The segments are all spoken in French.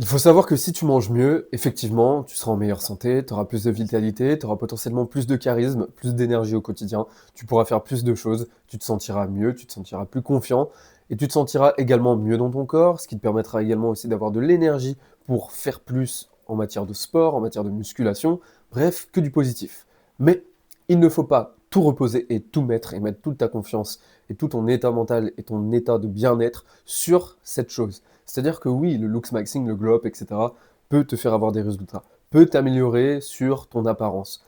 Il faut savoir que si tu manges mieux, effectivement, tu seras en meilleure santé, tu auras plus de vitalité, tu auras potentiellement plus de charisme, plus d'énergie au quotidien, tu pourras faire plus de choses, tu te sentiras mieux, tu te sentiras plus confiant, et tu te sentiras également mieux dans ton corps, ce qui te permettra également aussi d'avoir de l'énergie pour faire plus en matière de sport, en matière de musculation, bref, que du positif. Mais il ne faut pas tout reposer et tout mettre et mettre toute ta confiance et tout ton état mental et ton état de bien-être sur cette chose. C'est-à-dire que oui, le looks maxing, le glow up, etc., peut te faire avoir des résultats, peut t'améliorer sur ton apparence,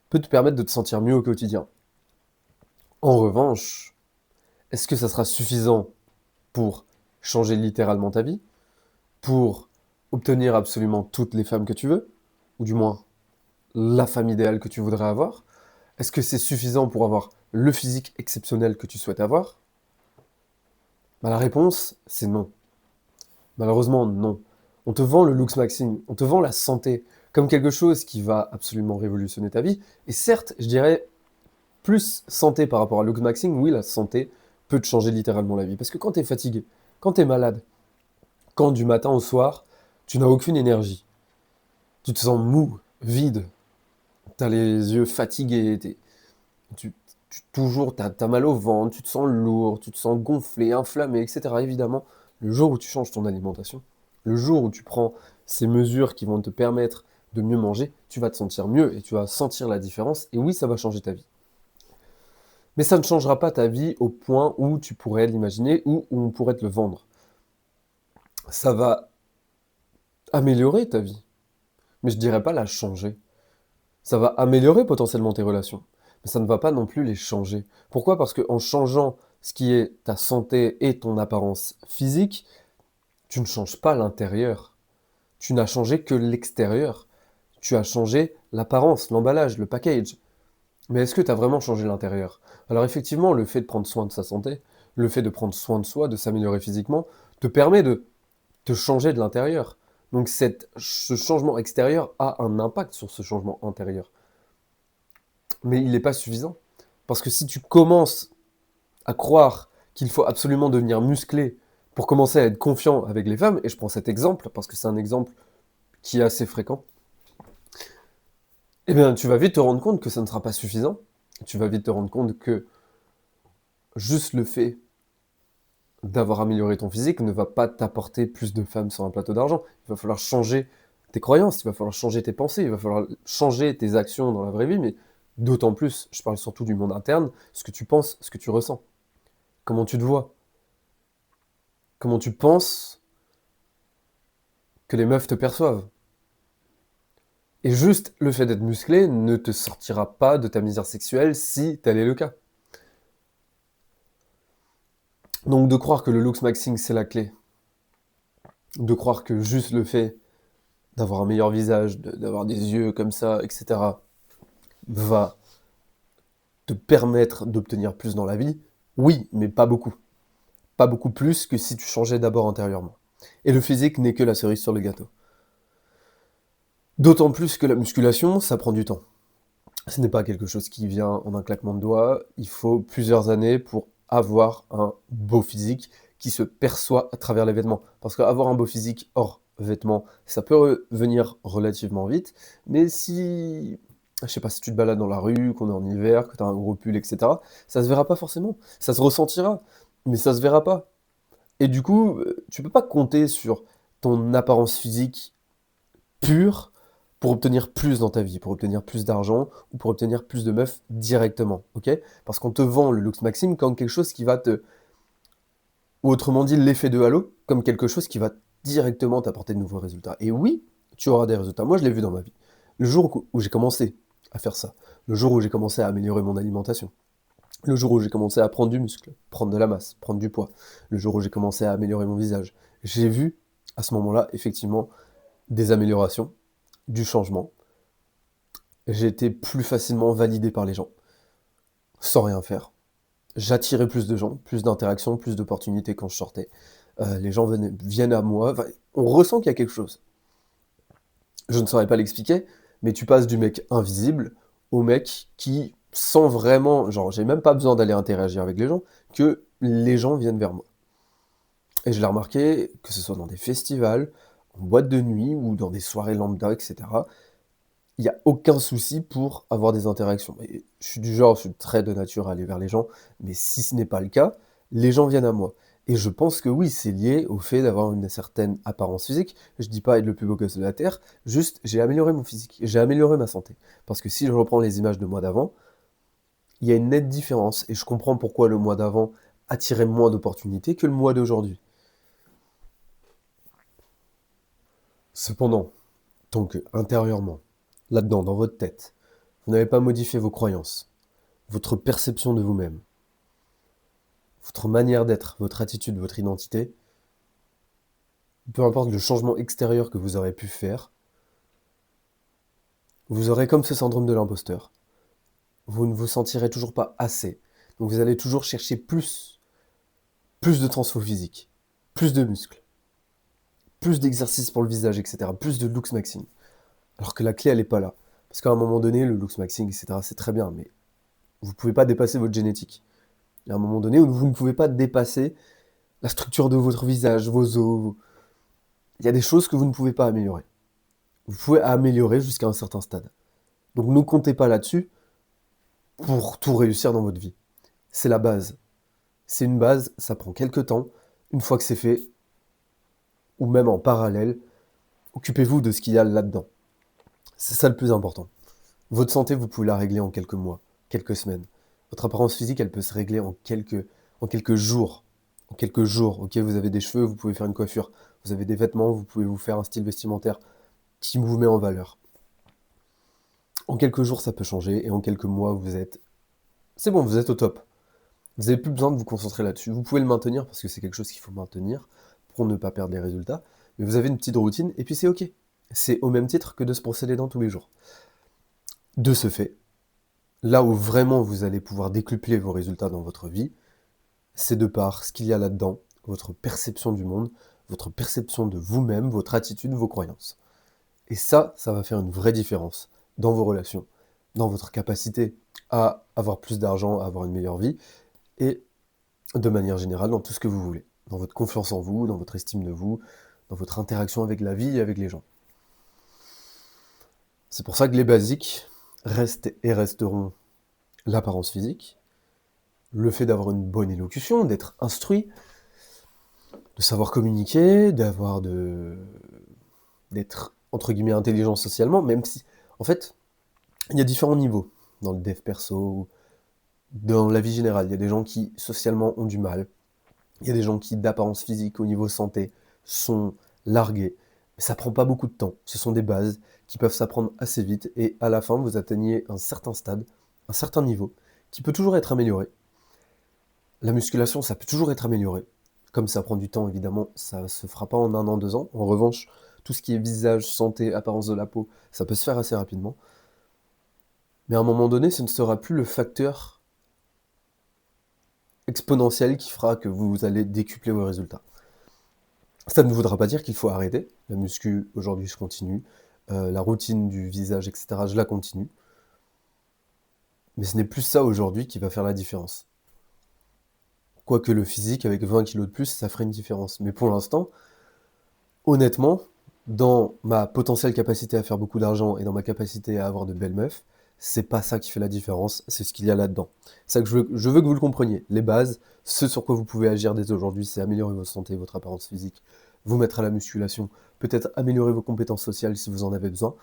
peut te permettre de te sentir mieux au quotidien. En revanche, est-ce que ça sera suffisant pour changer littéralement ta vie, pour obtenir absolument toutes les femmes que tu veux, ou du moins la femme idéale que tu voudrais avoir? Est-ce que c'est suffisant pour avoir le physique exceptionnel que tu souhaites avoir? Bah, la réponse, c'est non. Malheureusement, non. On te vend le looks maxing, on te vend la santé comme quelque chose qui va absolument révolutionner ta vie. Et certes, je dirais plus santé par rapport à looks maxing, oui, la santé peut te changer littéralement la vie. Parce que quand tu es fatigué, quand tu es malade, quand du matin au soir, tu n'as aucune énergie, tu te sens mou, vide, tu as les yeux fatigués, tu, toujours, t'as mal au ventre, tu te sens lourd, tu te sens gonflé, inflammé, etc. Évidemment, le jour où tu changes ton alimentation, le jour où tu prends ces mesures qui vont te permettre de mieux manger, tu vas te sentir mieux et tu vas sentir la différence. Et oui, ça va changer ta vie. Mais ça ne changera pas ta vie au point où tu pourrais l'imaginer ou où on pourrait te le vendre. Ça va améliorer ta vie, mais je dirais pas la changer. Ça va améliorer potentiellement tes relations, mais ça ne va pas non plus les changer. Pourquoi? Parce qu'en changeant ce qui est ta santé et ton apparence physique, tu ne changes pas l'intérieur. Tu n'as changé que l'extérieur. Tu as changé l'apparence, l'emballage, le package. Mais est-ce que tu as vraiment changé l'intérieur? Alors effectivement, le fait de prendre soin de sa santé, le fait de prendre soin de soi, de s'améliorer physiquement, te permet de te changer de l'intérieur. Donc ce changement extérieur a un impact sur ce changement intérieur. Mais il n'est pas suffisant. Parce que si tu commences à croire qu'il faut absolument devenir musclé pour commencer à être confiant avec les femmes, et je prends cet exemple parce que c'est un exemple qui est assez fréquent, eh bien tu vas vite te rendre compte que ça ne sera pas suffisant. Tu vas vite te rendre compte que juste le fait d'avoir amélioré ton physique ne va pas t'apporter plus de femmes sur un plateau d'argent. Il va falloir changer tes croyances, il va falloir changer tes pensées, il va falloir changer tes actions dans la vraie vie, mais d'autant plus, je parle surtout du monde interne, ce que tu penses, ce que tu ressens, comment tu te vois, comment tu penses que les meufs te perçoivent. Et juste le fait d'être musclé ne te sortira pas de ta misère sexuelle si tel est le cas. Donc de croire que le looks maxing c'est la clé, de croire que juste le fait d'avoir un meilleur visage, d'avoir des yeux comme ça, etc., va te permettre d'obtenir plus dans la vie, oui, mais pas beaucoup. Pas beaucoup plus que si tu changeais d'abord intérieurement. Et le physique n'est que la cerise sur le gâteau. D'autant plus que la musculation, ça prend du temps. Ce n'est pas quelque chose qui vient en un claquement de doigts, il faut plusieurs années pour avoir un beau physique qui se perçoit à travers les vêtements. Parce qu'avoir un beau physique hors vêtements, ça peut venir relativement vite, mais si, je sais pas, si tu te balades dans la rue, qu'on est en hiver, que tu as un gros pull, etc., ça se verra pas forcément. Ça se ressentira, mais ça se verra pas. Et du coup, tu peux pas compter sur ton apparence physique pure pour obtenir plus dans ta vie, pour obtenir plus d'argent ou pour obtenir plus de meufs directement, ok? Parce qu'on te vend le looks maxim comme quelque chose qui va te, ou autrement dit l'effet de halo, comme quelque chose qui va directement t'apporter de nouveaux résultats. Et oui, tu auras des résultats. Moi, je l'ai vu dans ma vie. Le jour où j'ai commencé à faire ça, le jour où j'ai commencé à améliorer mon alimentation, le jour où j'ai commencé à prendre du muscle, prendre de la masse, prendre du poids, le jour où j'ai commencé à améliorer mon visage, j'ai vu à ce moment-là, effectivement, des améliorations, du changement. J'ai été plus facilement validé par les gens, sans rien faire. J'attirais plus de gens, plus d'interactions, plus d'opportunités quand je sortais. Les gens viennent à moi. Enfin, on ressent qu'il y a quelque chose. Je ne saurais pas l'expliquer, mais tu passes du mec invisible au mec qui sent vraiment, genre j'ai même pas besoin d'aller interagir avec les gens, que les gens viennent vers moi. Et je l'ai remarqué, que ce soit dans des festivals, en boîte de nuit ou dans des soirées lambda, et cetera, il y a aucun souci pour avoir des interactions et je suis très de nature à aller vers les gens, mais si ce n'est pas le cas, les gens viennent à moi et je pense que oui, c'est lié au fait d'avoir une certaine apparence physique. Je dis pas être le plus beau gosse de la terre, juste j'ai amélioré mon physique, j'ai amélioré ma santé. Parce que si je reprends les images de moi d'avant, il y a une nette différence et je comprends pourquoi le mois d'avant attirait moins d'opportunités que le mois d'aujourd'hui. Cependant, tant que intérieurement, là-dedans, dans votre tête, vous n'avez pas modifié vos croyances, votre perception de vous-même, votre manière d'être, votre attitude, votre identité, peu importe le changement extérieur que vous aurez pu faire, vous aurez comme ce syndrome de l'imposteur. Vous ne vous sentirez toujours pas assez. Donc vous allez toujours chercher plus de transfo physique, plus de muscles, plus d'exercices pour le visage, etc., plus de looks maxing. Alors que la clé, elle n'est pas là. Parce qu'à un moment donné, le looks maxing, etc., c'est très bien, mais vous ne pouvez pas dépasser votre génétique. Il y a un moment donné où vous ne pouvez pas dépasser la structure de votre visage, vos os. Il y a des choses que vous ne pouvez pas améliorer. Vous pouvez améliorer jusqu'à un certain stade. Donc ne comptez pas là-dessus pour tout réussir dans votre vie. C'est la base. C'est une base, ça prend quelques temps. Une fois que c'est fait, ou même en parallèle, occupez-vous de ce qu'il y a là-dedans. C'est ça le plus important. Votre santé, vous pouvez la régler en quelques mois, quelques semaines. Votre apparence physique, elle peut se régler en quelques jours. En quelques jours, ok, vous avez des cheveux, vous pouvez faire une coiffure. Vous avez des vêtements, vous pouvez vous faire un style vestimentaire qui vous met en valeur. En quelques jours, ça peut changer, et en quelques mois, c'est bon, vous êtes au top. Vous n'avez plus besoin de vous concentrer là-dessus. Vous pouvez le maintenir, parce que c'est quelque chose qu'il faut maintenir, pour ne pas perdre les résultats. Mais vous avez une petite routine, et puis c'est ok. C'est au même titre que de se brosser les dents tous les jours. De ce fait, là où vraiment vous allez pouvoir décupler vos résultats dans votre vie, c'est de par ce qu'il y a là-dedans, votre perception du monde, votre perception de vous-même, votre attitude, vos croyances. Et ça va faire une vraie différence dans vos relations, dans votre capacité à avoir plus d'argent, à avoir une meilleure vie, et de manière générale dans tout ce que vous voulez. Dans votre confiance en vous, dans votre estime de vous, dans votre interaction avec la vie et avec les gens. C'est pour ça que les basiques restent et resteront l'apparence physique, le fait d'avoir une bonne élocution, d'être instruit, de savoir communiquer, d'être entre guillemets intelligent socialement, même si, en fait, il y a différents niveaux dans le dev perso, dans la vie générale. Il y a des gens qui socialement ont du mal, il y a des gens qui d'apparence physique au niveau santé sont largués. Mais ça prend pas beaucoup de temps. Ce sont des bases qui peuvent s'apprendre assez vite et à la fin vous atteignez un certain stade, un certain niveau, qui peut toujours être amélioré. La musculation, ça peut toujours être amélioré. Comme ça prend du temps, évidemment, ça se fera pas en 1 an, 2 ans. En revanche, tout ce qui est visage, santé, apparence de la peau, ça peut se faire assez rapidement. Mais à un moment donné, ce ne sera plus le facteur exponentiel qui fera que vous allez décupler vos résultats. Ça ne voudra pas dire qu'il faut arrêter. La muscu, aujourd'hui, je continue. La routine du visage, etc., je la continue. Mais ce n'est plus ça aujourd'hui qui va faire la différence. Quoique le physique, avec 20 kilos de plus, ça ferait une différence. Mais pour l'instant, honnêtement, dans ma potentielle capacité à faire beaucoup d'argent et dans ma capacité à avoir de belles meufs, c'est pas ça qui fait la différence, c'est ce qu'il y a là-dedans. C'est ça que je veux que vous le compreniez. Les bases, ce sur quoi vous pouvez agir dès aujourd'hui, c'est améliorer votre santé, votre apparence physique, vous mettre à la musculation, peut-être améliorer vos compétences sociales si vous en avez besoin,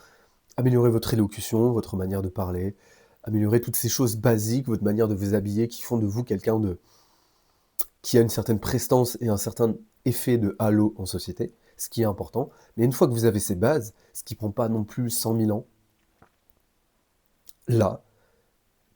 améliorer votre élocution, votre manière de parler, améliorer toutes ces choses basiques, votre manière de vous habiller qui font de vous quelqu'un qui a une certaine prestance et un certain effet de halo en société, ce qui est important. Mais une fois que vous avez ces bases, ce qui prend pas non plus 100 000 ans, là,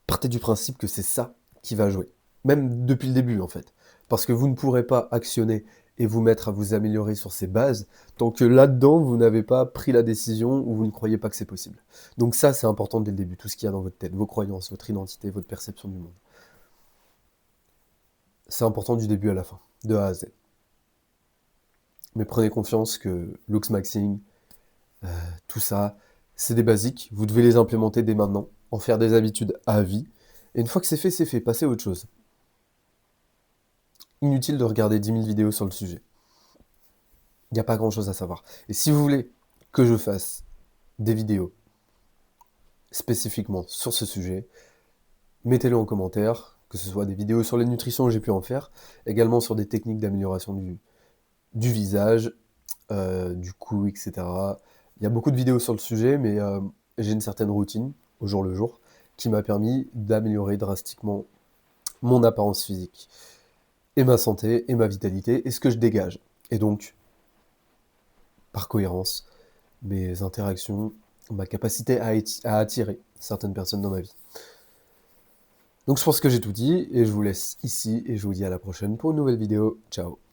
partez du principe que c'est ça qui va jouer. Même depuis le début, en fait. Parce que vous ne pourrez pas actionner et vous mettre à vous améliorer sur ces bases tant que là-dedans, vous n'avez pas pris la décision ou vous ne croyez pas que c'est possible. Donc ça, c'est important dès le début, tout ce qu'il y a dans votre tête, vos croyances, votre identité, votre perception du monde. C'est important du début à la fin, de A à Z. Mais prenez confiance que looks maxing, tout ça, c'est des basiques. Vous devez les implémenter dès maintenant, en faire des habitudes à vie. Et une fois que c'est fait, c'est fait. Passez à autre chose. Inutile de regarder 10 000 vidéos sur le sujet. Il n'y a pas grand-chose à savoir. Et si vous voulez que je fasse des vidéos spécifiquement sur ce sujet, mettez-le en commentaire, que ce soit des vidéos sur les nutritions, j'ai pu en faire, également sur des techniques d'amélioration du visage, du cou, etc. Il y a beaucoup de vidéos sur le sujet, mais j'ai une certaine routine au jour le jour qui m'a permis d'améliorer drastiquement mon apparence physique, et ma santé, et ma vitalité, et ce que je dégage. Et donc, par cohérence, mes interactions, ma capacité à attirer certaines personnes dans ma vie. Donc je pense que j'ai tout dit, et je vous laisse ici, et je vous dis à la prochaine pour une nouvelle vidéo. Ciao.